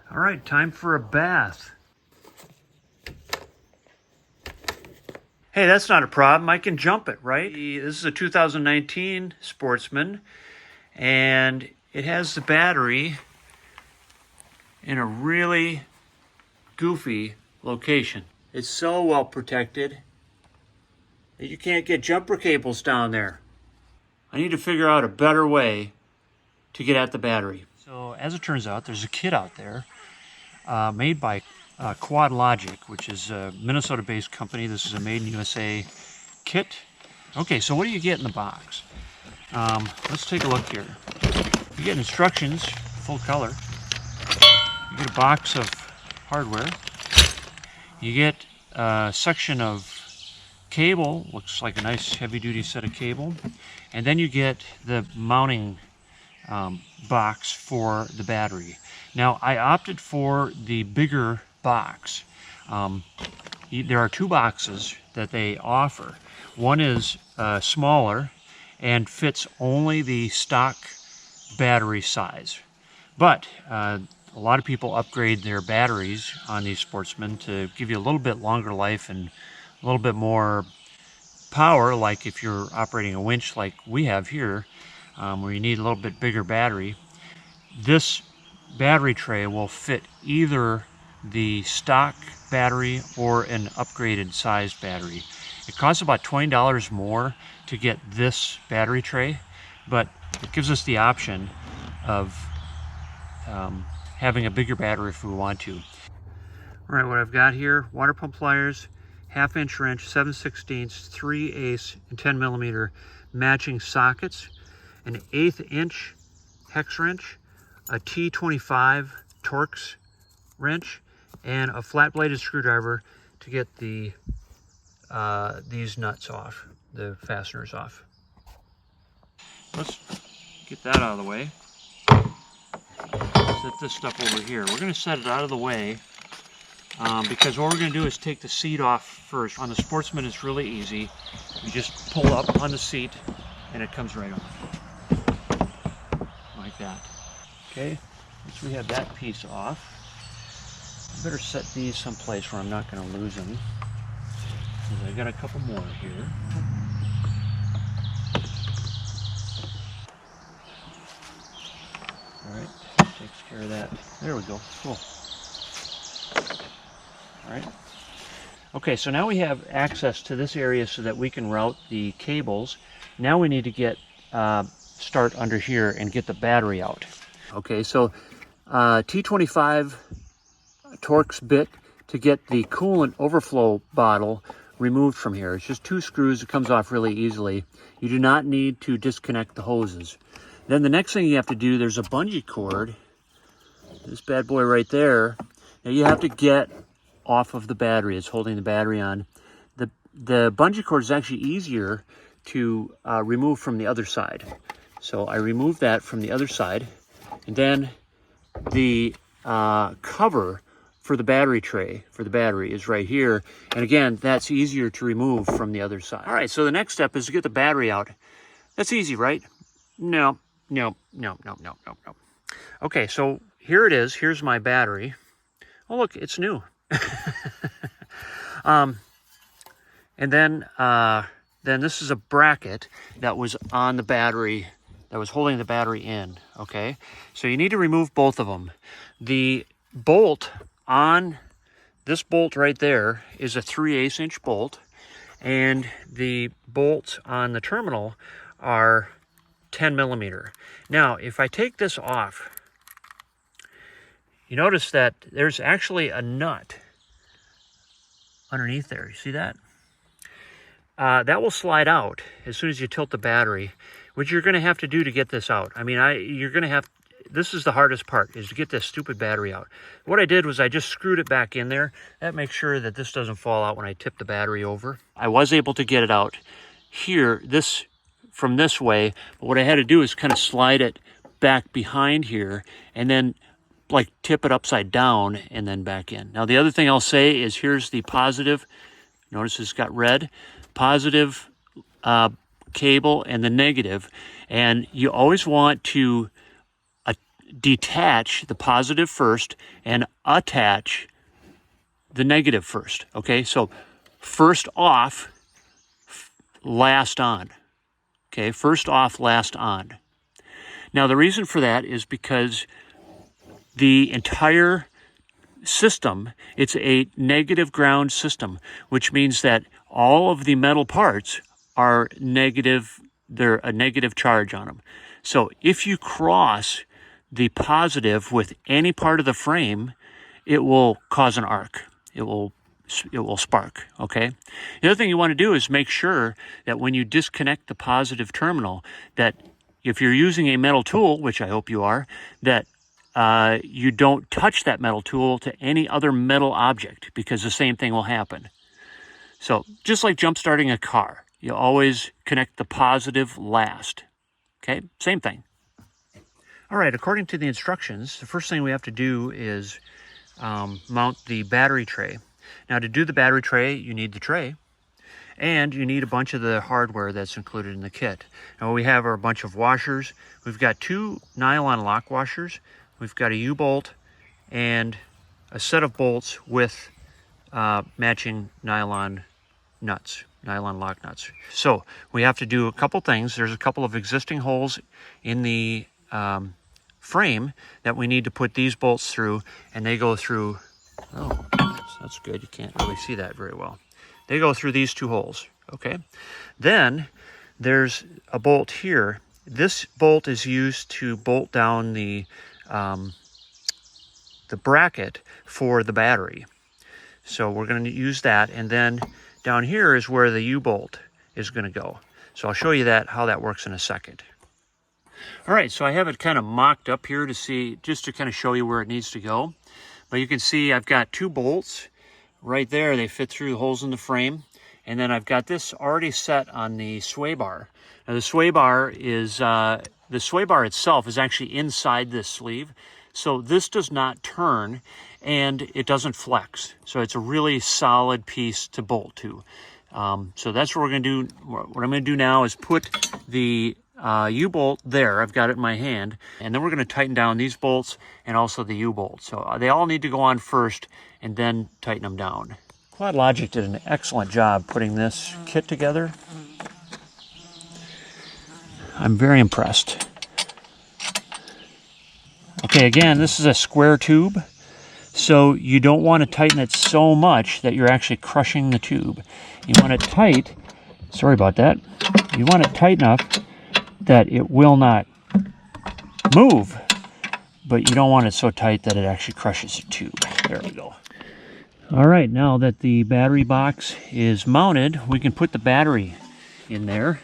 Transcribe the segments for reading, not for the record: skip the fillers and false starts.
All right, time for a bath. Hey, that's not a problem. I can jump it, right? This is a 2019 Sportsman, and it has the battery in a really goofy location. It's so well protected that you can't get jumper cables down there. I need to figure out a better way to get at the battery. So as it turns out, there's a kit out there made by Quad Logic, which is a Minnesota-based company. This is a made in USA kit. Okay, so what do you get in the box? Let's take a look here. You get instructions, full color. You get a box of hardware. You get a section of cable, looks like a nice heavy-duty set of cable, and then you get the mounting box for the battery. Now, I opted for the bigger box. There are two boxes that they offer. One is smaller and fits only the stock battery size, but a lot of people upgrade their batteries on these Sportsmen to give you a little bit longer life and a little bit more power, like if you're operating a winch like we have here, where you need a little bit bigger battery. This battery tray will fit either the stock battery or an upgraded sized battery. It costs about $20 more to get this battery tray, but it gives us the option of having a bigger battery if we want to. All right, what I've got here, water pump pliers, 1/2 inch wrench, 7/16, 3/8, and 10 millimeter matching sockets, an 1/8 inch hex wrench, a T25 Torx wrench, and a flat bladed screwdriver to get the these nuts off, the fasteners off. Let's get that out of the way. Set this stuff over here. We're going to set it out of the way because what we're going to do is take the seat off first. On the Sportsman, it's really easy. You just pull up on the seat and it comes right off, like that. Okay, once we have that piece off, I better set these someplace where I'm not going to lose them, because I got a couple more here. All right, takes care of that. There we go. Cool. All right. Okay, so now we have access to this area so that we can route the cables. Now we need to get start under here and get the battery out. Okay, so T25 Torx bit to get the coolant overflow bottle removed from here. It's just 2 screws. It comes off really easily. You do not need to disconnect the hoses. Then the next thing you have to do, there's a bungee cord, this bad boy right there. Now you have to get off of the battery. It's holding the battery on. The bungee cord is actually easier to remove from the other side. So I removed that from the other side. And then the cover for the battery tray, for the battery, is right here. And again, that's easier to remove from the other side. All right, so the next step is to get the battery out. That's easy, right? No. Okay, so here it is. Here's my battery. Oh, look, it's new. And then this is a bracket that was on the battery, that was holding the battery in, okay? So you need to remove both of them. The bolt on this bolt right there is a 3/8 inch bolt, and the bolts on the terminal are 10 millimeter. Now, if I take this off, you notice that there's actually a nut underneath there. You see that? That will slide out as soon as you tilt the battery, which you're going to have to do to get this out. I mean, you're going to have, this is the hardest part, is to get this stupid battery out. What I did was I just screwed it back in there. That makes sure that this doesn't fall out when I tip the battery over. I was able to get it out here, from this way, but what I had to do is kind of slide it back behind here and then like tip it upside down and then back in. Now the other thing I'll say is here's the positive. Notice it's got red. Positive cable and the negative. And you always want to detach the positive first and attach the negative first. Okay, so first off, last on. Okay, first off, last on. Now the reason for that is because the entire system, it's a negative ground system, which means that all of the metal parts are negative, they're a negative charge on them. So if you cross the positive with any part of the frame, it will cause an arc. It will spark, okay? The other thing you want to do is make sure that when you disconnect the positive terminal, that if you're using a metal tool, which I hope you are, that you don't touch that metal tool to any other metal object, because the same thing will happen. So just like jump starting a car, you always connect the positive last. Okay, same thing. All right, according to the instructions, the first thing we have to do is mount the battery tray. Now to do the battery tray, you need the tray, and you need a bunch of the hardware that's included in the kit. Now what we have are a bunch of washers. We've got 2 nylon lock washers. We've got a U-bolt and a set of bolts with matching nylon nuts, nylon lock nuts. So we have to do a couple things. There's a couple of existing holes in the frame that we need to put these bolts through, and they go through, oh, that's good. You can't really see that very well. They go through these 2 holes, okay? Then there's a bolt here. This bolt is used to bolt down the bracket for the battery. So we're going to use that, and then down here is where the U-bolt is going to go. So I'll show you how that works in a second. All right, so I have it kind of mocked up here to see, just to kind of show you where it needs to go. But you can see I've got 2 bolts right there. They fit through the holes in the frame. And then I've got this already set on the sway bar. Now the sway bar itself is actually inside this sleeve. So this does not turn and it doesn't flex. So it's a really solid piece to bolt to. So that's what we're going to do. What I'm going to do now is put the U-bolt there. I've got it in my hand. And then we're going to tighten down these bolts and also the U-bolt. So they all need to go on first and then tighten them down. QuadLogic did an excellent job putting this kit together. I'm very impressed. Okay, again, this is a square tube, so you don't want to tighten it so much that you're actually crushing the tube. You want it tight, sorry about that, you want it tight enough that it will not move, but you don't want it so tight that it actually crushes the tube. There we go. All right, now that the battery box is mounted, we can put the battery in there.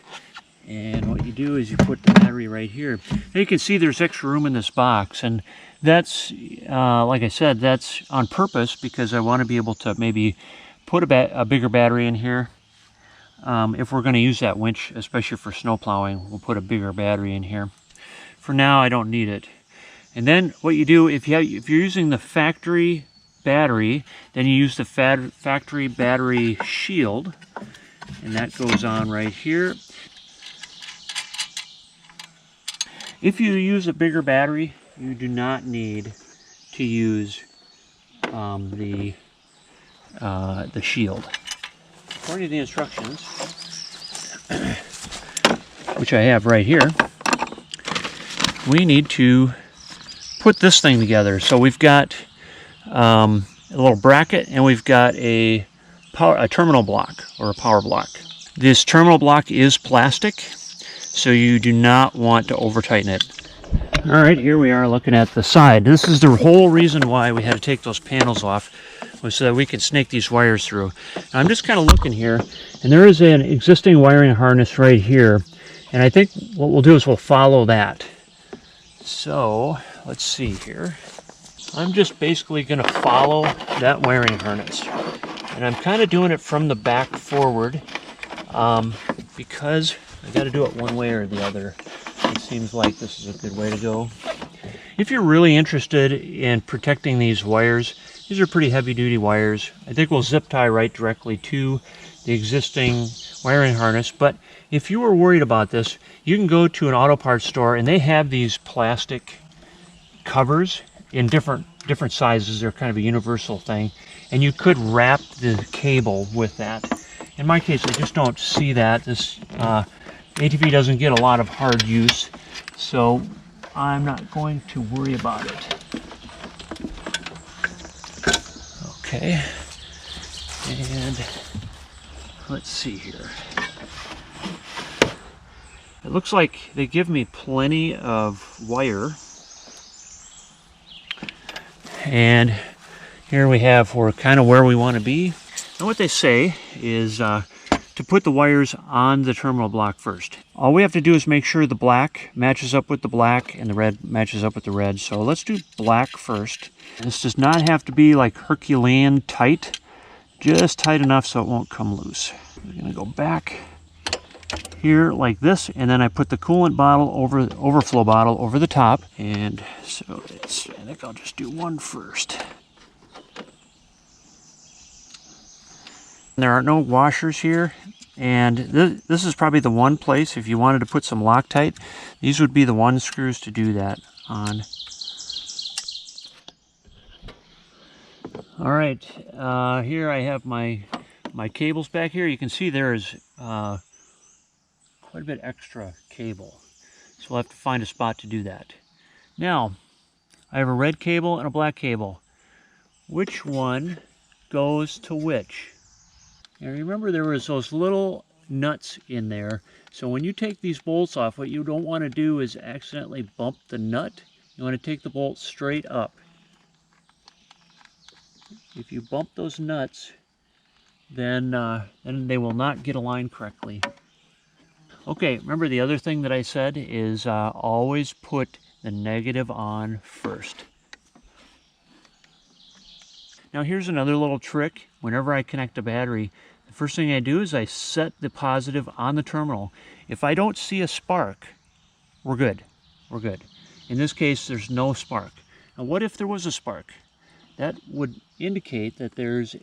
And what you do is you put the battery right here. Now you can see there's extra room in this box, and that's, like I said, that's on purpose because I want to be able to maybe put a bigger battery in here. If we're going to use that winch, especially for snow plowing, we'll put a bigger battery in here. For now, I don't need it. And then what you do, if you're using the factory battery, then you use the factory battery shield, and that goes on right here. If you use a bigger battery, you do not need to use the shield. According to the instructions, which I have right here, we need to put this thing together. So we've got a little bracket, and we've got a terminal block or a power block. This terminal block is plastic, so you do not want to over tighten it. All right, here we are looking at the side. This is the whole reason why we had to take those panels off, was so that we could snake these wires through. Now, I'm just kind of looking here, and there is an existing wiring harness right here, and I think what we'll do is we'll follow that. So let's see here. I'm just basically going to follow that wiring harness, and I'm kind of doing it from the back forward because I got to do it one way or the other. It seems like this is a good way to go. If you're really interested in protecting these wires, these are pretty heavy-duty wires. I think we'll zip tie right directly to the existing wiring harness. But if you were worried about this, you can go to an auto parts store, and they have these plastic covers in different sizes. They're kind of a universal thing, and you could wrap the cable with that. In my case, I just don't see that. This ATV doesn't get a lot of hard use, so I'm not going to worry about it. Okay, and let's see here. It looks like they give me plenty of wire. And here we have, we're kind of where we want to be. And what they say is to put the wires on the terminal block first. All we have to do is make sure the black matches up with the black and the red matches up with the red. So let's do black first. This does not have to be like Herculean tight, just tight enough so it won't come loose. We're going to go back here like this, and then I put the coolant bottle over the overflow bottle over the top, and so I think I'll just do one first. There are no washers here, and this is probably the one place if you wanted to put some Loctite, these would be the one screws to do that on. All right, here I have my cables back here. You can see there is quite a bit extra cable, so we'll have to find a spot to do that. Now, I have a red cable and a black cable. Which one goes to which? Now remember, there was those little nuts in there, so when you take these bolts off, what you don't want to do is accidentally bump the nut. You want to take the bolt straight up. If you bump those nuts, then they will not get aligned correctly. Okay, remember the other thing that I said is always put the negative on first. Now here's another little trick. Whenever I connect a battery, the first thing I do is I set the positive on the terminal. If I don't see a spark, we're good. We're good. In this case, there's no spark. Now what if there was a spark? That would indicate that there's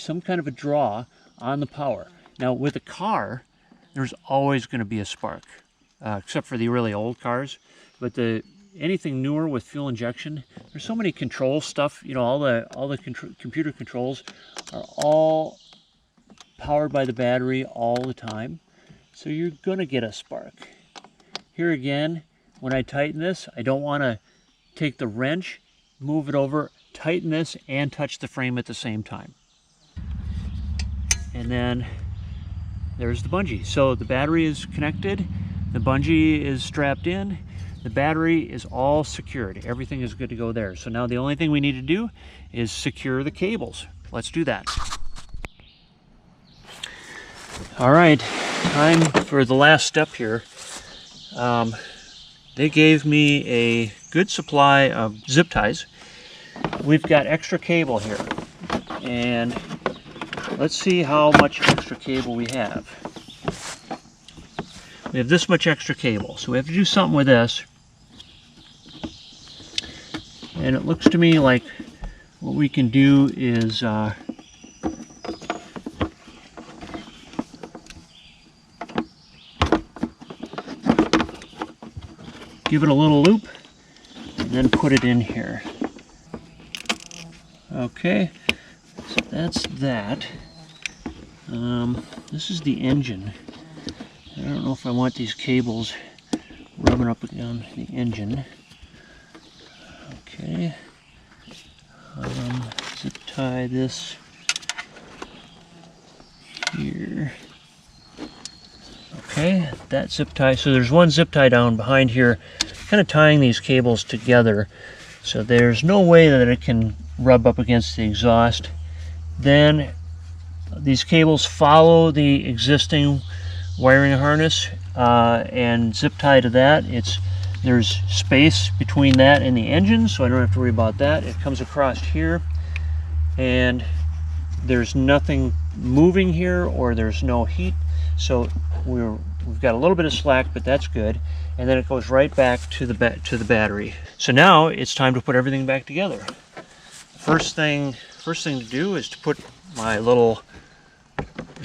some kind of a draw on the power. Now with a car, there's always going to be a spark, except for the really old cars. But anything newer with fuel injection, there's so many control stuff. You know, all the computer controls are all powered by the battery all the time. So you're going to get a spark. Here again, when I tighten this, I don't want to take the wrench, move it over, tighten this, and touch the frame at the same time. And then there's the bungee. So the battery is connected, the bungee is strapped in, the battery is all secured. Everything is good to go there. So now the only thing we need to do is secure the cables. Let's do that. All right, time for the last step here. They gave me a good supply of zip ties. We've got extra cable here, and let's see how much extra cable we have. We have this much extra cable, so we have to do something with this. And it looks to me like what we can do is give it a little loop and then put it in here. Okay, so that's that. This is the engine. I don't know if I want these cables rubbing up against the engine. Okay, zip tie this here. Okay, that zip tie. So there's one zip tie down behind here, kind of tying these cables together. So there's no way that it can rub up against the exhaust. Then these cables follow the existing wiring harness and zip tie to that. There's space between that and the engine, so I don't have to worry about that. It comes across here, and there's nothing moving here, or there's no heat, so we've got a little bit of slack, but that's good. And then it goes right back to the battery. So now it's time to put everything back together. First thing to do is to put my little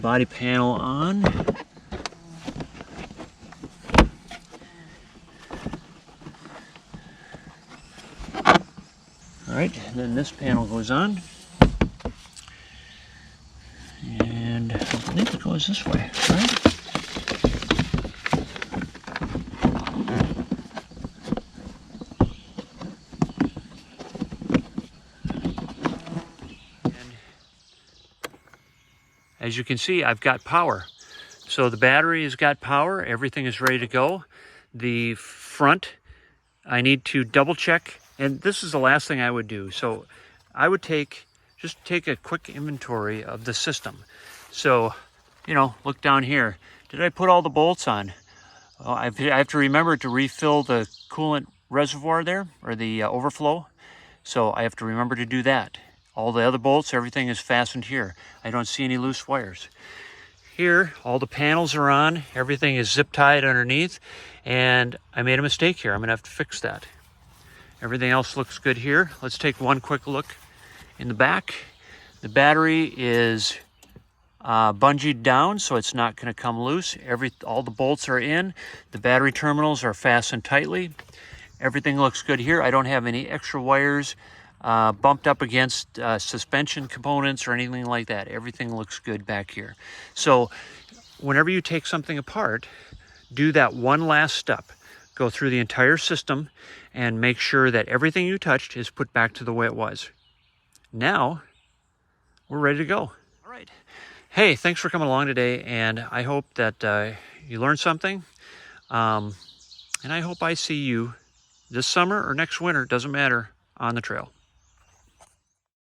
body panel on. then this panel goes on. And I think it goes this way, right? As you can see, I've got power. So the battery has got power, everything is ready to go. The front, I need to double check, and this is the last thing I would do. So I would just take a quick inventory of the system. So, you know, look down here. Did I put all the bolts on? Oh, I have to remember to refill the coolant reservoir there, or the overflow. So I have to remember to do that. All the other bolts, everything is fastened here. I don't see any loose wires. Here, all the panels are on. Everything is zip tied underneath. And I made a mistake here. I'm gonna have to fix that. Everything else looks good here. Let's take one quick look in the back. The battery is bungeed down, so it's not gonna come loose. All the bolts are in. The battery terminals are fastened tightly. Everything looks good here. I don't have any extra wires bumped up against suspension components or anything like that. Everything looks good back here. So whenever you take something apart, do that one last step. Go through the entire system and make sure that everything you touched is put back to the way it was. Now, we're ready to go. All right. Hey, thanks for coming along today, and I hope that you learned something. And I hope I see you this summer or next winter, doesn't matter, on the trail.